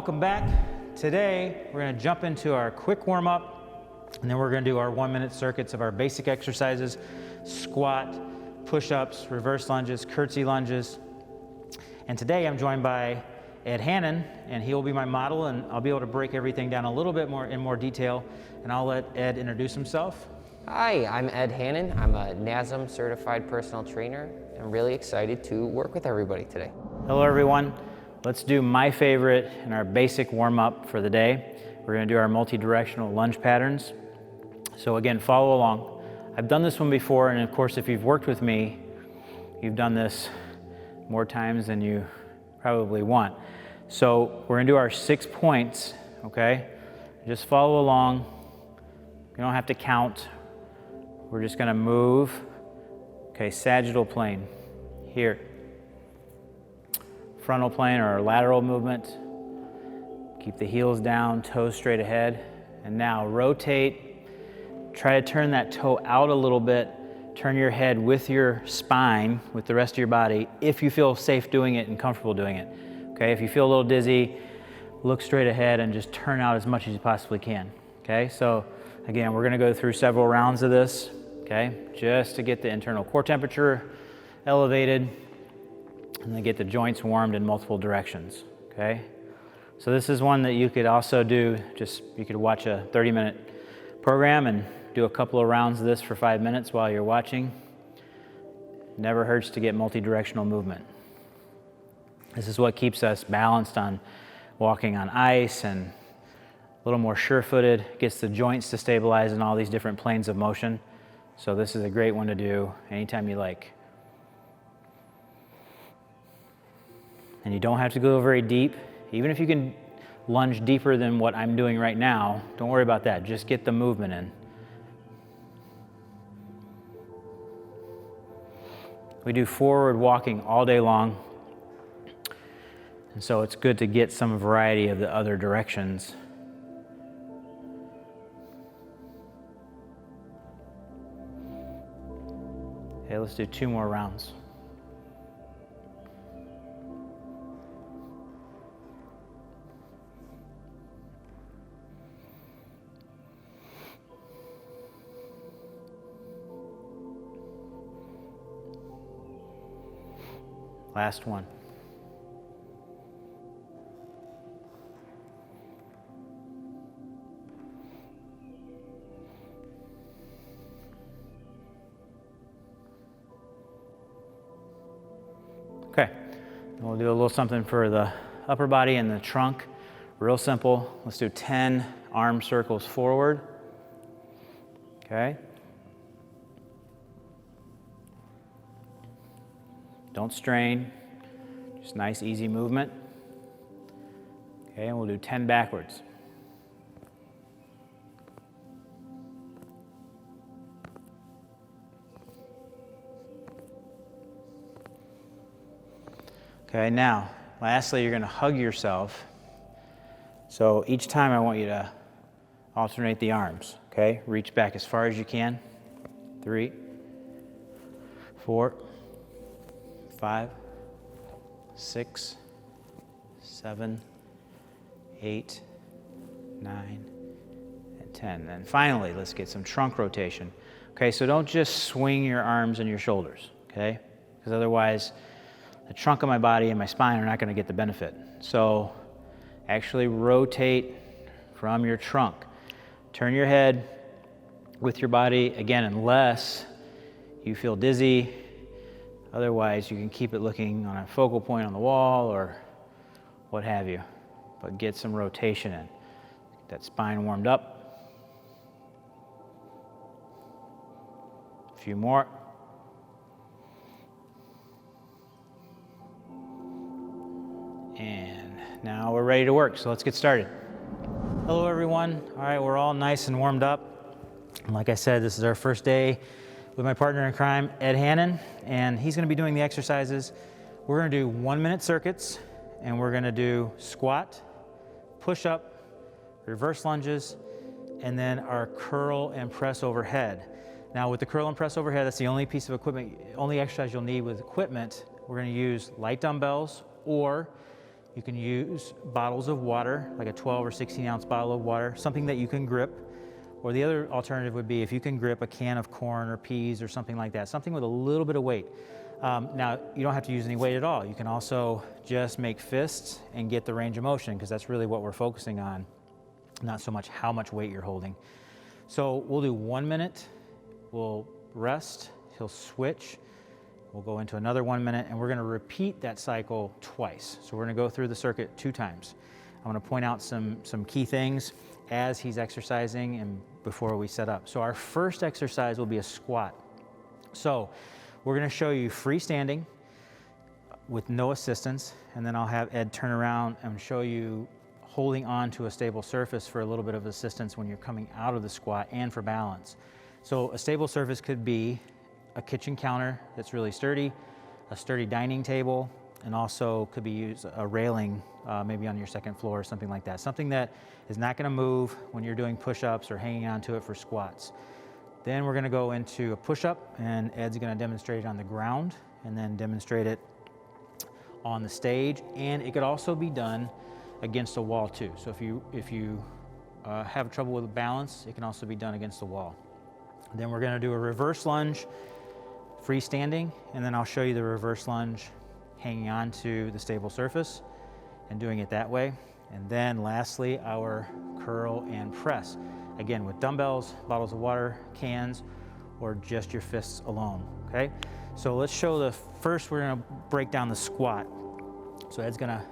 welcome back. Today we're going to jump into our quick warm-up, and then we're going to do our 1-minute circuits of our basic exercises: squat, push-ups, reverse lunges, curtsy lunges. And today I'm joined by Ed Hannon, and he will be my model, and I'll be able to break everything down a little bit more in more detail, and I'll let Ed introduce himself. Hi, I'm Ed Hannon. I'm a NASM certified personal trainer. I'm really excited to work with everybody today. Hello everyone. Let's do my favorite and our basic warm-up for the day. We're going to do our multi-directional lunge patterns. So again, follow along. I've done this one before, and of course if you've worked with me, you've done this more times than you probably want. So we're going to do our 6 points, okay? Just follow along. You don't have to count. We're just going to move. Okay, sagittal plane here. Frontal plane or lateral movement. Keep the heels down, toes straight ahead. And now rotate. Try to turn that toe out a little bit. Turn your head with your spine, with the rest of your body, if you feel safe doing it and comfortable doing it. Okay, if you feel a little dizzy, look straight ahead and just turn out as much as you possibly can. Okay, so again, we're going to go through several rounds of this, okay, just to get the internal core temperature elevated and then get the joints warmed in multiple directions. Okay, so this is one that you could also do, you could watch a 30-minute program and do a couple of rounds of this for 5 minutes while you're watching. Never hurts to get multi-directional movement. This is what keeps us balanced on walking on ice and a little more sure-footed, gets the joints to stabilize in all these different planes of motion. So this is a great one to do anytime you like. And you don't have to go very deep. Even if you can lunge deeper than what I'm doing right now, don't worry about that. Just get the movement in. We do forward walking all day long. And so it's good to get some variety of the other directions. Okay, let's do 2 more rounds. Last one. Okay, and we'll do a little something for the upper body and the trunk. Real simple. Let's do 10 arm circles forward. Okay. Don't strain, just nice easy movement. Okay, and we'll do 10 backwards. Okay, now, lastly, you're going to hug yourself. So each time I want you to alternate the arms, okay? Reach back as far as you can. 3, 4, 5, 6, 7, 8, 9, and 10. And finally, let's get some trunk rotation. Okay, so don't just swing your arms and your shoulders, okay? Because otherwise, the trunk of my body and my spine are not going to get the benefit. So actually rotate from your trunk. Turn your head with your body, again, unless you feel dizzy. Otherwise, you can keep it looking on a focal point on the wall or what have you. But get some rotation in. Get that spine warmed up. A few more. And now we're ready to work, so let's get started. Hello everyone. All right, we're all nice and warmed up. And like I said, this is our first day with my partner in crime, Ed Hannon, and he's going to be doing the exercises. We're going to do 1-minute circuits, and we're going to do squat, push-up, reverse lunges, and then our curl and press overhead. Now with the curl and press overhead, that's the only piece of equipment, only exercise you'll need with equipment. We're going to use light dumbbells, or You can use bottles of water, like a 12 or 16 ounce bottle of water, something that you can grip. Or the other alternative would be if you can grip a can of corn or peas or something like that, something with a little bit of weight. Now, you don't have to use any weight at all. You can also just make fists and get the range of motion, because that's really what we're focusing on, not so much how much weight you're holding. So we'll do 1 minute, we'll rest, he'll switch, we'll go into another 1 minute, and we're gonna repeat that cycle twice. So we're gonna go through the circuit 2 times. I'm gonna point out some key things as he's exercising and before we set up. So our first exercise will be a squat. So we're gonna show you freestanding with no assistance, and then I'll have Ed turn around and show you holding on to a stable surface for a little bit of assistance when you're coming out of the squat and for balance. So a stable surface could be a kitchen counter that's really sturdy, a sturdy dining table, and also could be used a railing, maybe on your second floor or something like that. Something that is not gonna move when you're doing push-ups or hanging onto it for squats. Then we're gonna go into a push-up, and Ed's gonna demonstrate it on the ground and then demonstrate it on the stage. And it could also be done against a wall too. So if you have trouble with balance, it can also be done against the wall. Then we're gonna do a reverse lunge, freestanding, and then I'll show you the reverse lunge hanging on to the stable surface and doing it that way. And then lastly, our curl and press. Again, with dumbbells, bottles of water, cans, or just your fists alone, okay? So let's show first we're gonna break down the squat. So Ed's gonna,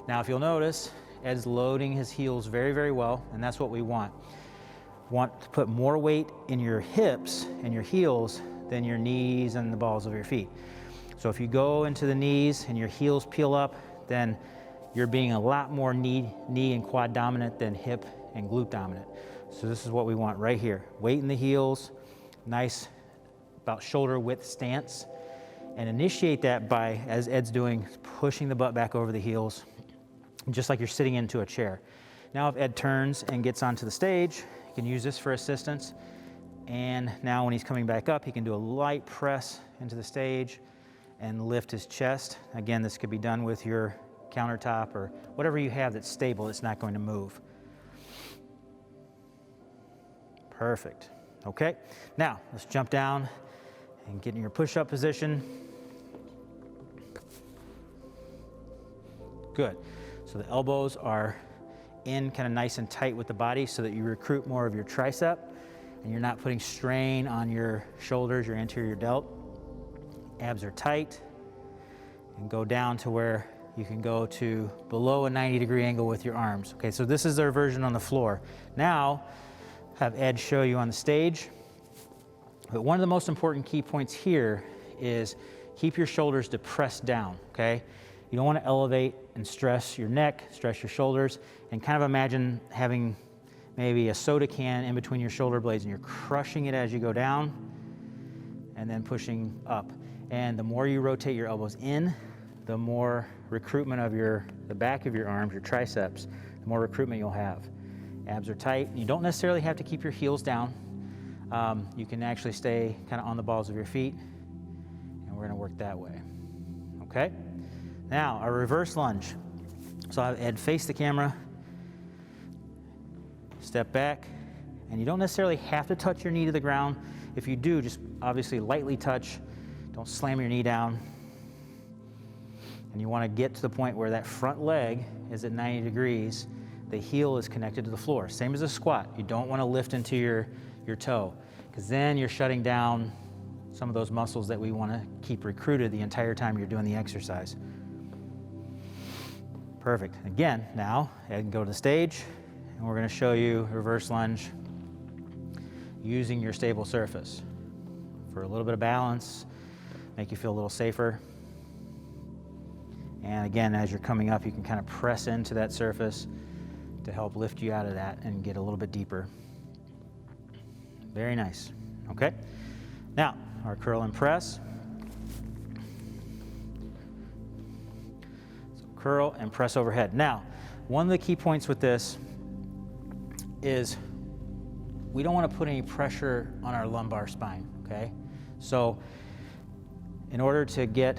now if you'll notice, Ed's loading his heels very, very well, and that's what we want. Want to put more weight in your hips and your heels than your knees and the balls of your feet. So if you go into the knees and your heels peel up, then you're being a lot more knee and quad dominant than hip and glute dominant. So this is what we want right here. Weight in the heels, nice about shoulder width stance, and initiate that by, as Ed's doing, pushing the butt back over the heels, just like you're sitting into a chair. Now if Ed turns and gets onto the stage, you can use this for assistance. And now when he's coming back up, he can do a light press into the stage and lift his chest. Again, this could be done with your countertop or whatever you have that's stable, it's not going to move. Perfect. Okay, now let's jump down and get in your push-up position. Good. So the elbows are in kind of nice and tight with the body so that you recruit more of your tricep and you're not putting strain on your shoulders, your anterior delt. Abs are tight, and go down to where you can go to below a 90-degree angle with your arms. Okay, so this is their version on the floor. Now, have Ed show you on the stage. But one of the most important key points here is keep your shoulders depressed down, okay? You don't want to elevate and stress your neck, stress your shoulders, and kind of imagine having maybe a soda can in between your shoulder blades and you're crushing it as you go down and then pushing up. And the more you rotate your elbows in, the more recruitment of the back of your arms, your triceps, the more recruitment you'll have. Abs are tight. You don't necessarily have to keep your heels down. You can actually stay kind of on the balls of your feet, and we're gonna work that way, okay? Now, our reverse lunge. So I'll have Ed face the camera, step back, and you don't necessarily have to touch your knee to the ground. If you do, just obviously lightly touch. Don't slam your knee down. And you want to get to the point where that front leg is at 90 degrees. The heel is connected to the floor. Same as a squat. You don't want to lift into your toe, because then you're shutting down some of those muscles that we want to keep recruited the entire time you're doing the exercise. Perfect. Again, now Ed can go to the stage, and we're going to show you reverse lunge using your stable surface for a little bit of balance, make you feel a little safer. And again, as you're coming up, you can kind of press into that surface to help lift you out of that and get a little bit deeper. Very nice. Okay. Now, our curl and press. So curl and press overhead. Now, one of the key points with this is we don't want to put any pressure on our lumbar spine, okay? So in order to get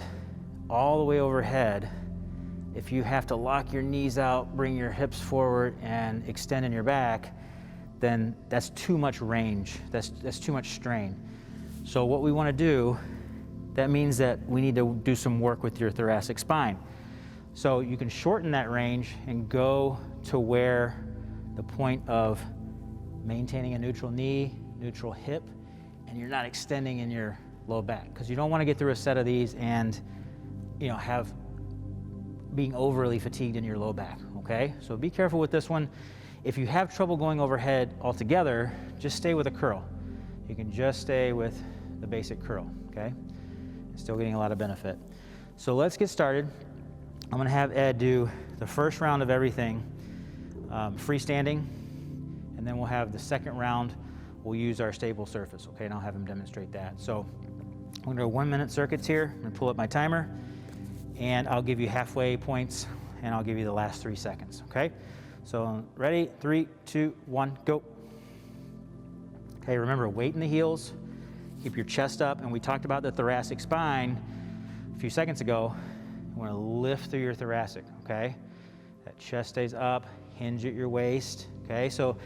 all the way overhead If you have to lock your knees out, bring your hips forward, and extend in your back, then that's too much range. That's too much strain. So what we want to do, that means that we need to do some work with your thoracic spine. So you can shorten that range and go to where the point of maintaining a neutral knee, neutral hip, and you're not extending in your low back, because you don't want to get through a set of these and have being overly fatigued in your low back, okay? So be careful with this one. If you have trouble going overhead altogether, just stay with a curl. You can just stay with the basic curl, okay? Still getting a lot of benefit. So let's get started. I'm gonna have Ed do the first round of everything, freestanding, and then we'll have the second round, we'll use our stable surface, okay? And I'll have him demonstrate that. So I'm gonna do 1 minute circuits here. I'm gonna pull up my timer, and I'll give you halfway points, and I'll give you the last 3 seconds, okay? So ready, 3, 2, 1, go. Okay, remember, weight in the heels, keep your chest up, and we talked about the thoracic spine a few seconds ago. You wanna lift through your thoracic, okay? That chest stays up, hinge at your waist, okay? So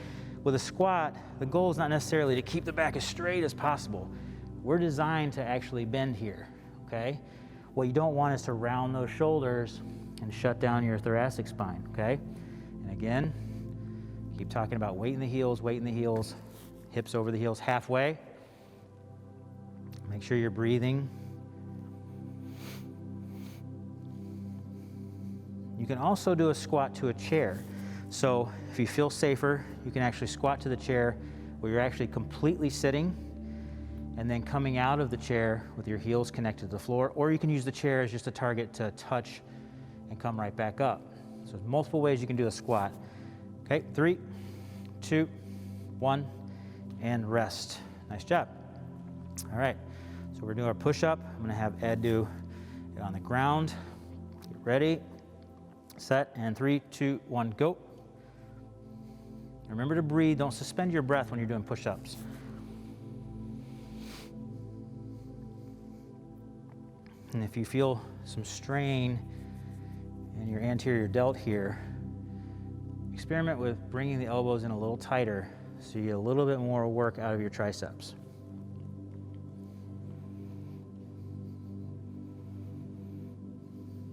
with a squat, the goal is not necessarily to keep the back as straight as possible. We're designed to actually bend here, okay? What you don't want is to round those shoulders and shut down your thoracic spine, okay? And again, keep talking about weight in the heels, hips over the heels halfway. Make sure you're breathing. You can also do a squat to a chair. So if you feel safer, you can actually squat to the chair where you're actually completely sitting and then coming out of the chair with your heels connected to the floor, or you can use the chair as just a target to touch and come right back up. So there's multiple ways you can do a squat. Okay, 3, 2, 1, and rest. Nice job. All right, so we're doing our push-up. I'm gonna have Ed do it on the ground. Get ready, set, and 3, 2, 1, go. Remember to breathe, don't suspend your breath when you're doing push-ups. And if you feel some strain in your anterior delt here, experiment with bringing the elbows in a little tighter so you get a little bit more work out of your triceps.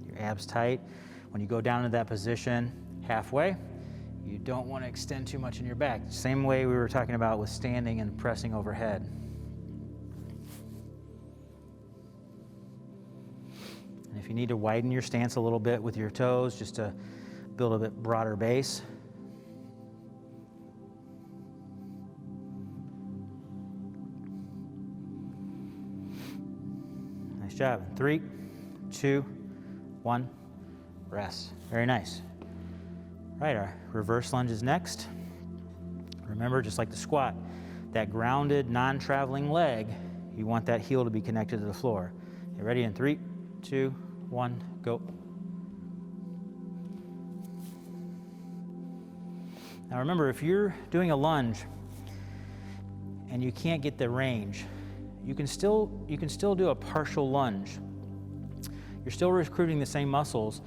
Your abs tight. When you go down to that position halfway, you don't want to extend too much in your back. Same way we were talking about with standing and pressing overhead. And if you need to widen your stance a little bit with your toes just to build a bit broader base. Nice job. 3, 2, 1, rest. Very nice. Right, our reverse lunge is next. Remember, just like the squat, that grounded, non-traveling leg, you want that heel to be connected to the floor. Okay, ready in 3, 2, 1, go. Now remember, if you're doing a lunge and you can't get the range, you can still do a partial lunge. You're still recruiting the same muscles,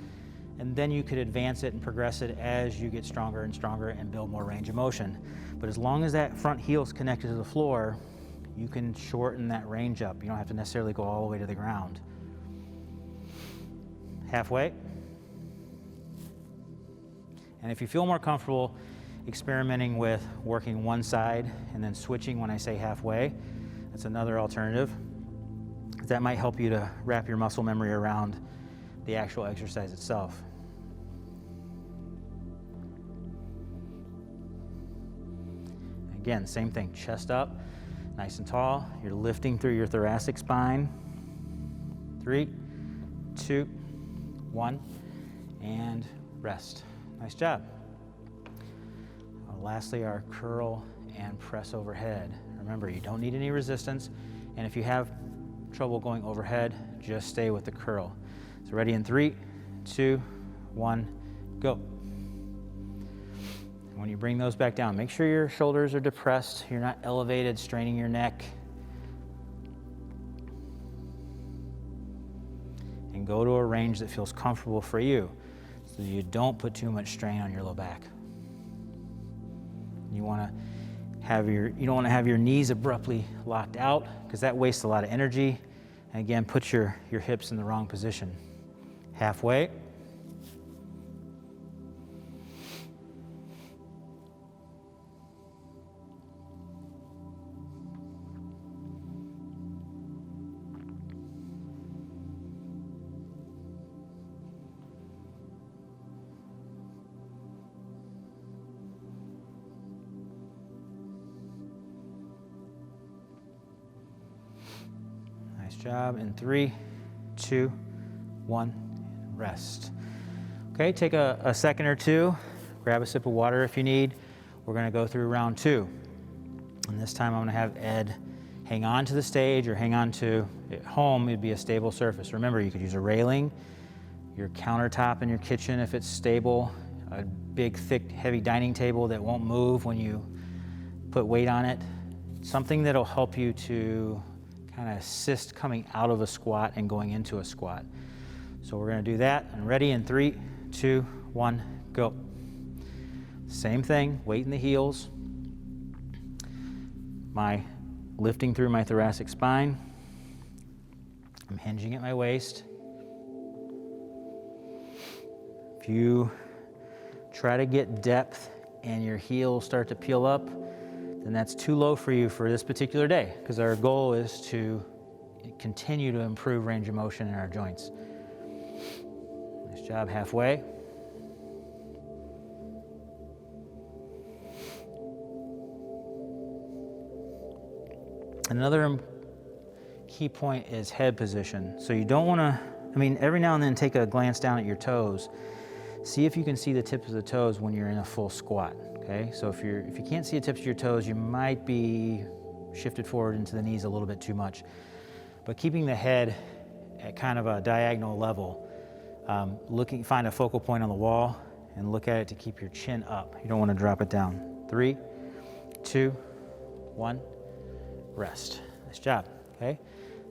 and then you could advance it and progress it as you get stronger and stronger and build more range of motion. But as long as that front heel is connected to the floor, you can shorten that range up. You don't have to necessarily go all the way to the ground. Halfway. And if you feel more comfortable experimenting with working one side and then switching when I say halfway, that's another alternative. That might help you to wrap your muscle memory around the actual exercise itself. Again, same thing, chest up, nice and tall. You're lifting through your thoracic spine. 3, 2, 1, and rest. Nice job. Lastly, our curl and press overhead. Remember, you don't need any resistance, and if you have trouble going overhead, just stay with the curl. So ready in 3, 2, 1, go. When you bring those back down, make sure your shoulders are depressed, you're not elevated, straining your neck. And go to a range that feels comfortable for you. so you don't put too much strain on your low back. You don't want to have your knees abruptly locked out, because that wastes a lot of energy. And again, put your hips in the wrong position. Halfway. Nice job. In 3, 2, 1, rest. Okay, take a second or two, grab a sip of water if you need. We're gonna go through round 2. And this time I'm gonna have Ed hang on to the stage, or hang on to, at home it'd be a stable surface. Remember, you could use a railing, your countertop in your kitchen if it's stable, a big, thick, heavy dining table that won't move when you put weight on it. Something that'll help you to kind of assist coming out of a squat and going into a squat. So we're going to do that. And ready in 3, 2, 1, go. Same thing, weight in the heels. Lifting through my thoracic spine. I'm hinging at my waist. If you try to get depth and your heels start to peel up, then that's too low for you for this particular day, because our goal is to continue to improve range of motion in our joints. Nice job, halfway. Another key point is head position. So you don't want to, every now and then take a glance down at your toes. See if you can see the tips of the toes when you're in a full squat. Okay, so if you can't see the tips of your toes, you might be shifted forward into the knees a little bit too much. But keeping the head at kind of a diagonal level, find a focal point on the wall and look at it to keep your chin up. You don't want to drop it down. 3, 2, 1, rest. Nice job. Okay,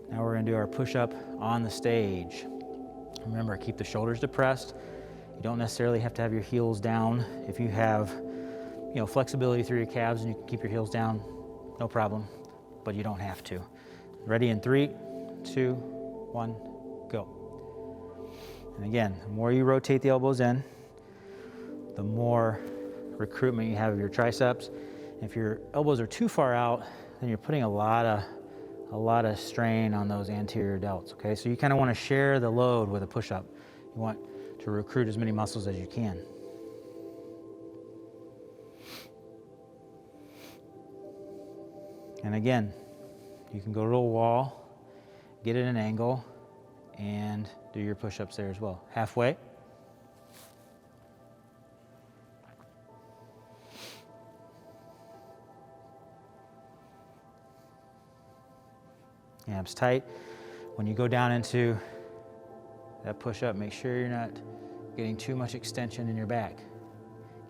now we're going to do our push-up on the stage. Remember, keep the shoulders depressed. You don't necessarily have to have your heels down. If you have flexibility through your calves and you can keep your heels down, no problem, but you don't have to. Ready in 3, 2, 1, go. And again, the more you rotate the elbows in, the more recruitment you have of your triceps. If your elbows are too far out, then you're putting a lot of strain on those anterior delts, okay? So you kind of want to share the load with a push-up. You want to recruit as many muscles as you can. And again, you can go to a wall, get at an angle, and do your push-ups there as well. Halfway. Abs tight. When you go down into that push-up, make sure you're not getting too much extension in your back.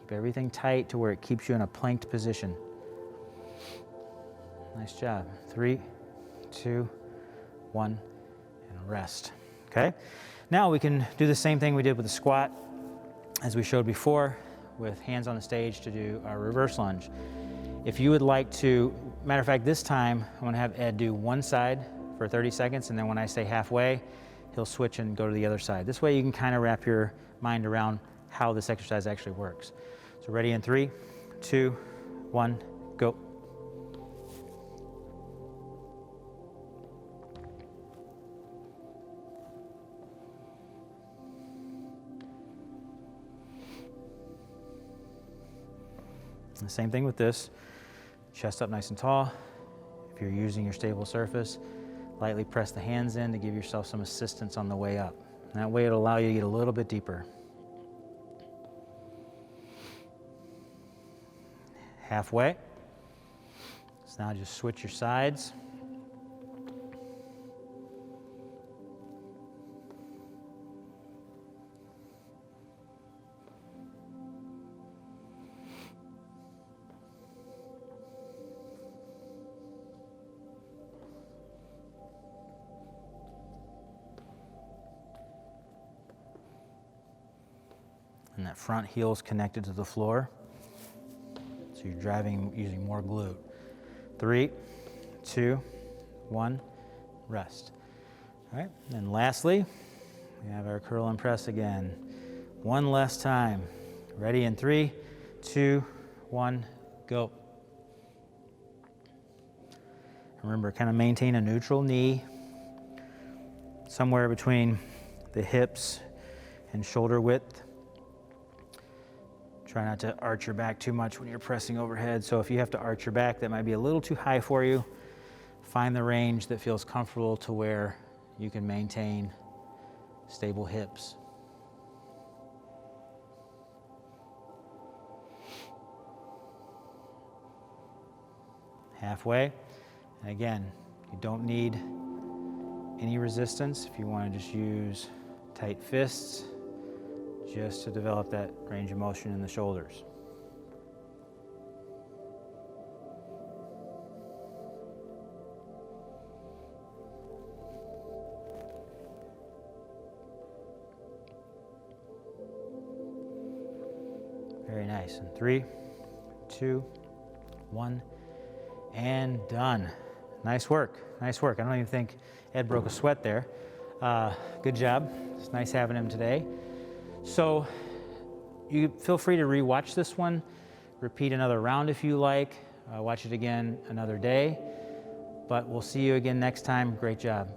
Keep everything tight to where it keeps you in a planked position. Nice job. 3, 2, 1, and rest. Okay? Now we can do the same thing we did with the squat as we showed before, with hands on the stage to do our reverse lunge. If you would like to, matter of fact, this time I'm going to have Ed do one side for 30 seconds, and then when I say halfway, he'll switch and go to the other side. This way you can kind of wrap your mind around how this exercise actually works. So ready in 3, 2, 1, go. The same thing with this. Chest up nice and tall. If you're using your stable surface, lightly press the hands in to give yourself some assistance on the way up. And that way it'll allow you to get a little bit deeper. Halfway. So now just switch your sides. that front heel's connected to the floor. So you're driving using more glute. 3, 2, 1, rest. All right, and lastly, we have our curl and press again. One last time. Ready in 3, 2, 1, go. Remember, kind of maintain a neutral knee, somewhere between the hips and shoulder width. Try not to arch your back too much when you're pressing overhead. So if you have to arch your back, that might be a little too high for you. Find the range that feels comfortable to where you can maintain stable hips. Halfway. And again, you don't need any resistance. If you want to just use tight fists, just to develop that range of motion in the shoulders. Very nice. And 3, 2, 1, and done. Nice work. Nice work. I don't even think Ed broke a sweat there. Good job. It's nice having him today. So you feel free to re-watch this one, repeat another round if you like, watch it again another day, but we'll see you again next time. Great job.